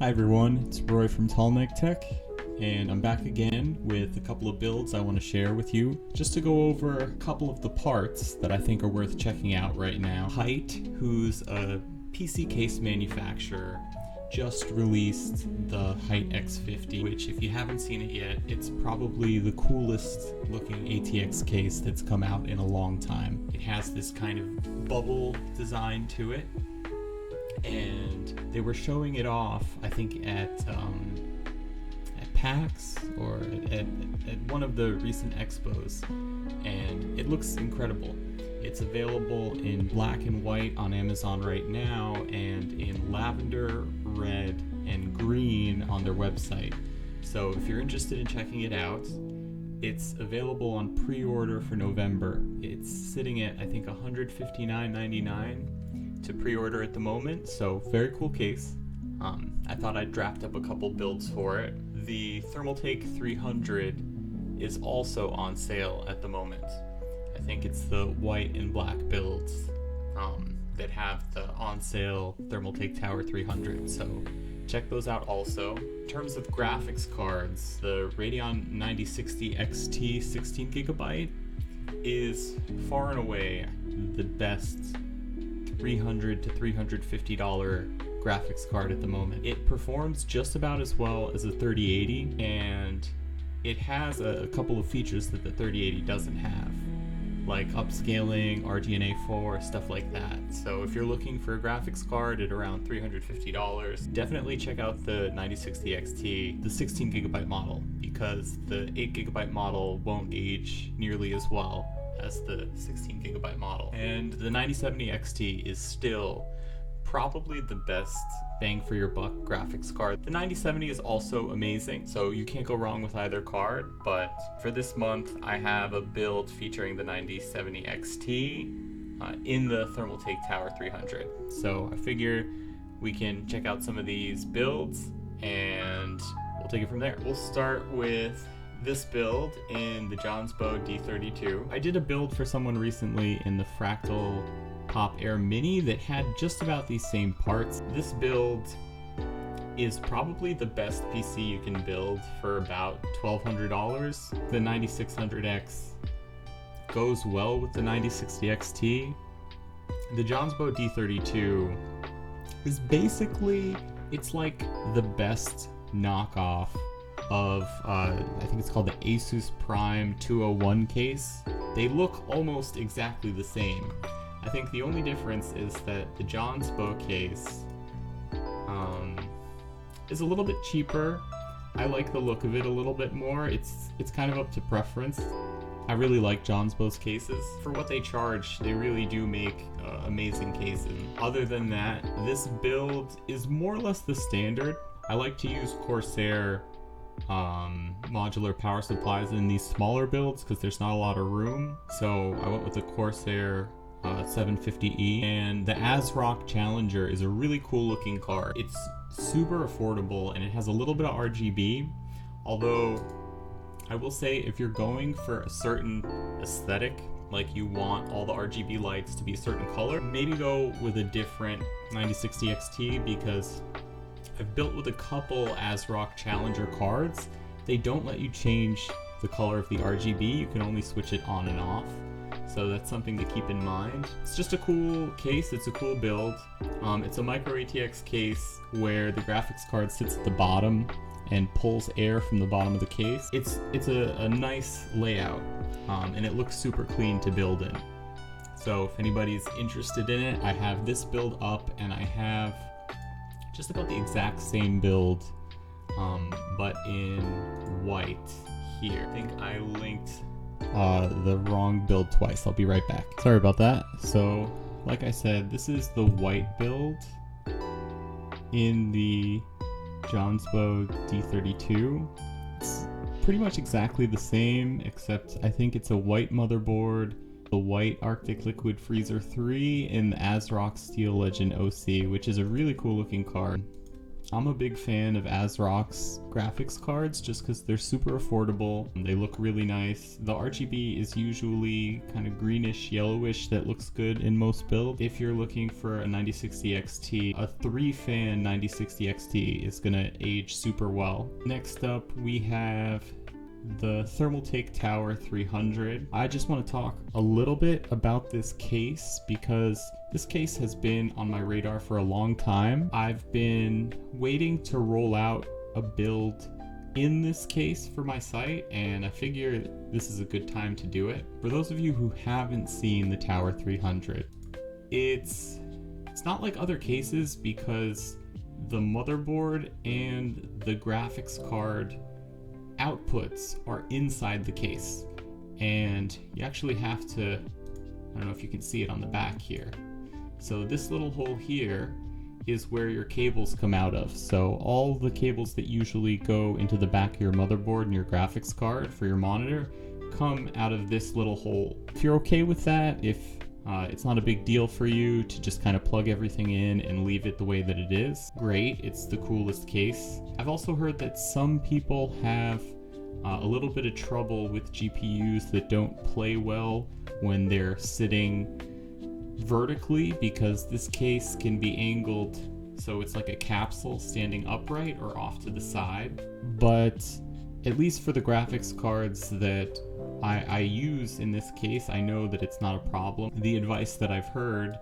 Hi everyone, it's Roy from Tallneck Tech, and I'm back again with a couple of builds I want to share with you, just to go over a couple of the parts that I think are worth checking out right now. Hyte, who's a PC case manufacturer, just released the Hyte X50, which if you haven't seen it yet, it's probably the coolest looking ATX case that's come out in a long time. It has this kind of bubble design to it, and they were showing it off, I think at PAX or at one of the recent expos, and it looks incredible. It's available in black and white on Amazon right now, and in lavender, red, and green on their website. So if you're interested in checking it out, it's available on pre-order for November. It's sitting at, I think, $159.99 to pre-order at the moment, so very cool case. I thought I'd draft up a couple builds for it. The Thermaltake 300 is also on sale at the moment. I think it's the white and black builds that have the on sale Thermaltake Tower 300, so check those out also. In terms of graphics cards, the Radeon 9060 XT 16GB is far and away the best $300 to $350 graphics card at the moment. It performs just about as well as a 3080, and it has a couple of features that the 3080 doesn't have, like upscaling, RDNA 4, stuff like that. So if you're looking for a graphics card at around $350, definitely check out the 9060 XT, the 16GB model, because the 8GB model won't age nearly as well as the 16GB model. And the 9070 XT is still probably the best bang for your buck graphics card. The 9070 is also amazing, so you can't go wrong with either card, but for this month I have a build featuring the 9070 XT in the Thermaltake Tower 300. So I figure we can check out some of these builds and we'll take it from there. We'll start with this build in the Jonsbo D32. I did a build for someone recently in the Fractal Pop Air Mini that had just about these same parts. This build is probably the best PC you can build for about $1,200. The 9600X goes well with the 9060 XT. The Jonsbo D32 is basically, it's like the best knockoff of, I think it's called the Asus Prime 201 case. They look almost exactly the same. I think the only difference is that the Jonsbo case is a little bit cheaper. I like the look of it a little bit more. It's kind of up to preference. I really like Jonsbo's cases. For what they charge, they really do make amazing cases. Other than that, this build is more or less the standard. I like to use Corsair modular power supplies in these smaller builds because there's not a lot of room. So I went with the Corsair 750E, and the ASRock Challenger is a really cool looking card. It's super affordable and it has a little bit of RGB, although I will say if you're going for a certain aesthetic, like you want all the RGB lights to be a certain color, maybe go with a different 9060 XT, because I've built with a couple ASRock Challenger cards. They don't let you change the color of the RGB, you can only switch it on and off. So that's something to keep in mind. It's just a cool case, it's a cool build. It's a micro ATX case where the graphics card sits at the bottom and pulls air from the bottom of the case. It's a nice layout, and it looks super clean to build in. So if anybody's interested in it, I have this build up, and I have just about the exact same build, but in white here. I think I linked the wrong build twice. I'll be right back. Sorry about that. So, like I said, this is the white build in the Jonsbo D32. It's pretty much exactly the same, except I think it's a white motherboard, the white Arctic Liquid Freezer 3, and the ASRock Steel Legend OC, which is a really cool looking card. I'm a big fan of ASRock's graphics cards just because they're super affordable and they look really nice. The RGB is usually kind of greenish, yellowish that looks good in most builds. If you're looking for a 9060 XT, a 3-fan 9060 XT is going to age super well. Next up, we have the Thermaltake Tower 300. I just want to talk a little bit about this case because this case has been on my radar for a long time. I've been waiting to roll out a build in this case for my site, and I figure this is a good time to do it. For those of you who haven't seen the Tower 300, it's not like other cases because the motherboard and the graphics card outputs are inside the case, and you actually have to, I don't know if you can see it on the back here. So this little hole here is where your cables come out of. So all the cables that usually go into the back of your motherboard and your graphics card for your monitor come out of this little hole. If you're okay with that, if it's not a big deal for you to just kind of plug everything in and leave it the way that it is, great, it's the coolest case. I've also heard that some people have a little bit of trouble with GPUs that don't play well when they're sitting vertically because this case can be angled so it's like a capsule standing upright or off to the side. But at least for the graphics cards that I use in this case, I know that it's not a problem. The advice that I've heard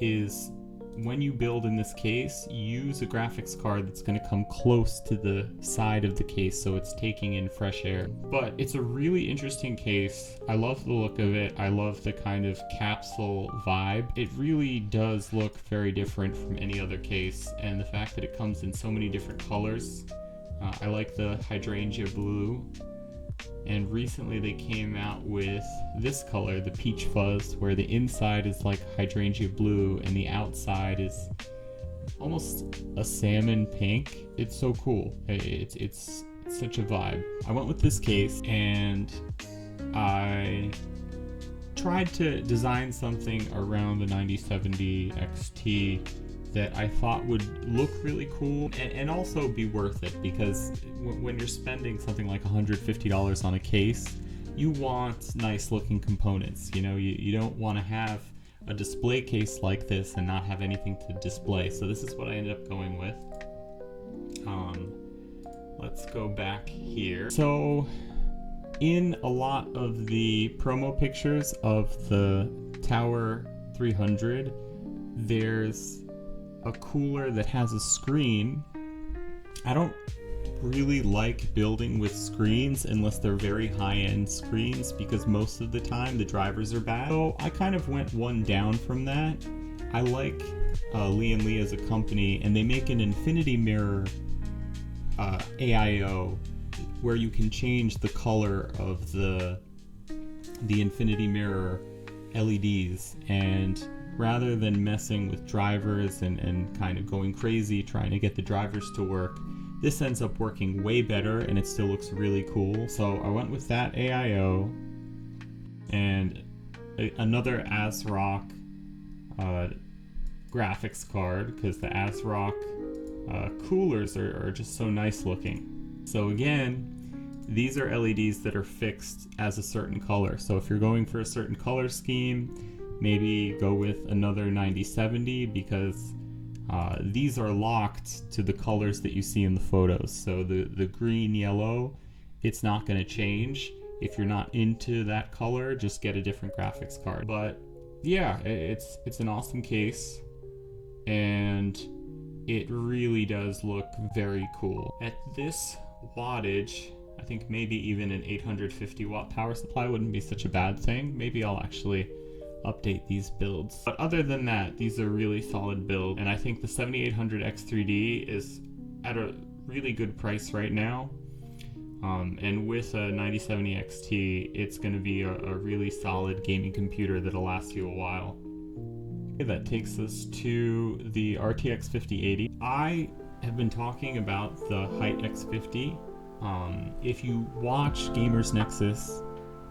is when you build in this case, use a graphics card that's going to come close to the side of the case so it's taking in fresh air. But it's a really interesting case. I love the look of it. I love the kind of capsule vibe. It really does look very different from any other case, and the fact that it comes in so many different colors. I like the hydrangea blue. And recently they came out with this color, the peach fuzz, where the inside is like hydrangea blue and the outside is almost a salmon pink. It's so cool. It's such a vibe. I went with this case and I tried to design something around the 9070 XT that I thought would look really cool and also be worth it, because when you're spending something like $150 on a case, you want nice looking components. You know, you don't want to have a display case like this and not have anything to display. So this is what I ended up going with. Let's go back here. So in a lot of the promo pictures of the Tower 300, there's a cooler that has a screen. I don't really like building with screens unless they're very high-end screens, because most of the time the drivers are bad. So I kind of went one down from that. I like Lee & Lee as a company, and they make an infinity mirror AIO where you can change the color of the infinity mirror LEDs, and rather than messing with drivers and kind of going crazy trying to get the drivers to work, this ends up working way better and it still looks really cool. So I went with that AIO and another ASRock graphics card, because the ASRock coolers are just so nice looking. So again, these are LEDs that are fixed as a certain color. So if you're going for a certain color scheme, maybe go with another 9070, because these are locked to the colors that you see in the photos. So the green, yellow, it's not going to change. If you're not into that color, just get a different graphics card. But yeah, it's an awesome case, and it really does look very cool. At this wattage, I think maybe even an 850 watt power supply wouldn't be such a bad thing. Maybe I'll actually update these builds. But other than that, these are really solid builds, and I think the 7800 X3D is at a really good price right now. And with a 9070 XT, it's going to be a really solid gaming computer that'll last you a while. Okay, that takes us to the RTX 5080. I have been talking about the Hyte X50. If you watch Gamers Nexus,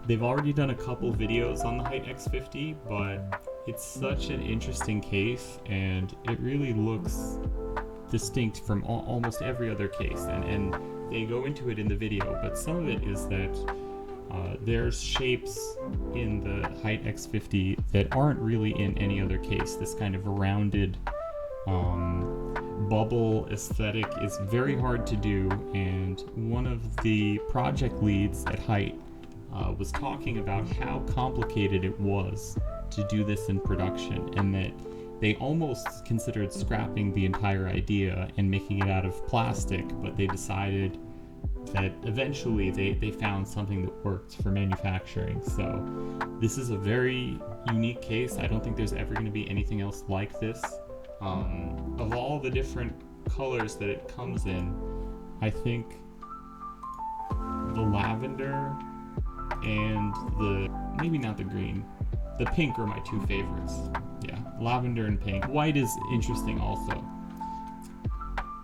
they've already done a couple videos on the Hyte X50, but it's such an interesting case, and it really looks distinct from almost every other case, and they go into it in the video, but some of it is that there's shapes in the Hyte X50 that aren't really in any other case. This kind of rounded bubble aesthetic is very hard to do, and one of the project leads at Hyte was talking about how complicated it was to do this in production, and that they almost considered scrapping the entire idea and making it out of plastic, but they decided that eventually they found something that worked for manufacturing. So this is a very unique case. I don't think there's ever going to be anything else like this. Of all the different colors that it comes in, I think the lavender and maybe not the green, the pink are my two favorites. Yeah, lavender and pink. White is interesting also,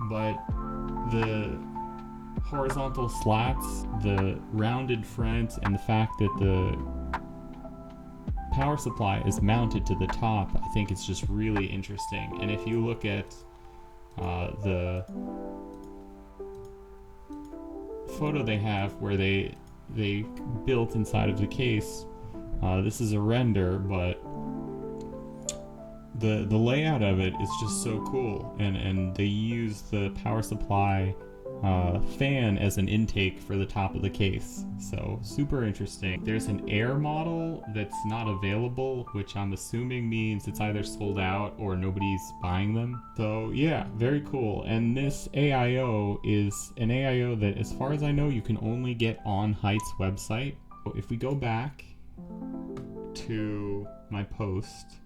but the horizontal slats, the rounded front, and the fact that the power supply is mounted to the top, I think it's just really interesting. And if you look at the photo they have where they built inside of the case, this is a render, but the layout of it is just so cool, and they use the power supply fan as an intake for the top of the case, so super interesting. There's an Air model that's not available, which I'm assuming means it's either sold out or nobody's buying them. So yeah, very cool. And this AIO is an AIO that, as far as I know, you can only get on Hyte's website. If we go back to my post,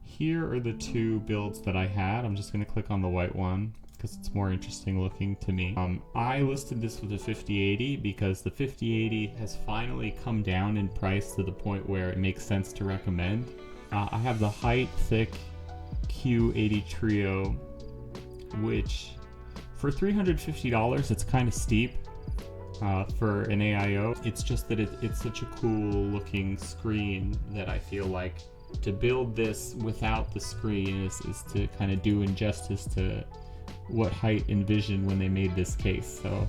here are the two builds that I had. I'm just going to click on the white one because it's more interesting looking to me. I listed this with a 5080 because the 5080 has finally come down in price to the point where it makes sense to recommend. I have the Hyte Thick Q80 Trio, which for $350, it's kind of steep for an AIO. It's just that it's such a cool looking screen that I feel like to build this without the screen is to kind of do injustice to what Hyte envisioned when they made this case. So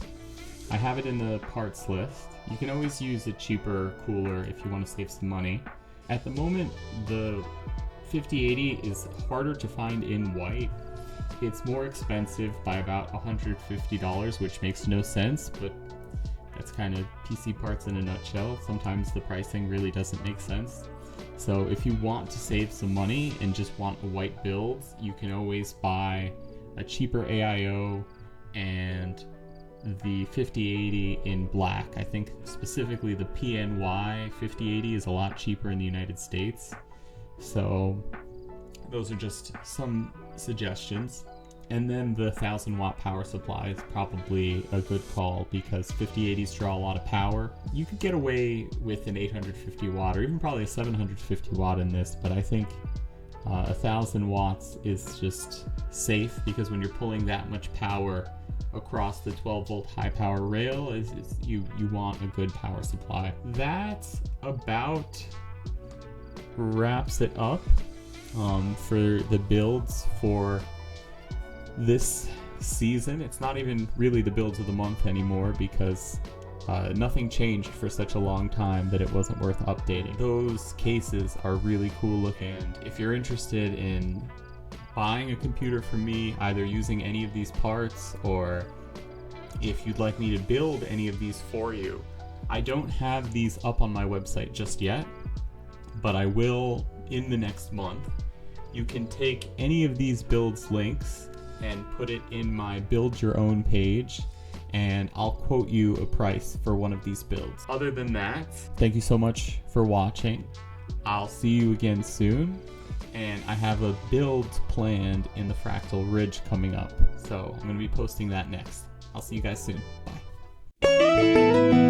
I have it in the parts list. You can always use a cheaper cooler if you want to save some money. At the moment, the 5080 is harder to find in white. It's more expensive by about $150, which makes no sense, but that's kind of PC parts in a nutshell. Sometimes the pricing really doesn't make sense. So if you want to save some money and just want a white build, you can always buy a cheaper AIO and the 5080 in black. I think specifically the PNY 5080 is a lot cheaper in the United States. So those are just some suggestions. And then the 1000-watt power supply is probably a good call because 5080s draw a lot of power. You could get away with an 850 watt or even probably a 750 watt in this, but I think 1000 watts is just safe because when you're pulling that much power across the 12-volt high power rail, you want a good power supply. That about wraps it up for the builds for this season. It's not even really the builds of the month anymore because nothing changed for such a long time that it wasn't worth updating. Those cases are really cool looking. And if you're interested in buying a computer from me, either using any of these parts or if you'd like me to build any of these for you, I don't have these up on my website just yet, but I will in the next month. You can take any of these builds links and put it in my build your own page, and I'll quote you a price for one of these builds. Other than that, thank you so much for watching. I'll see you again soon, and I have a build planned in the Fractal Ridge coming up, so I'm going to be posting that next. I'll see you guys soon. Bye.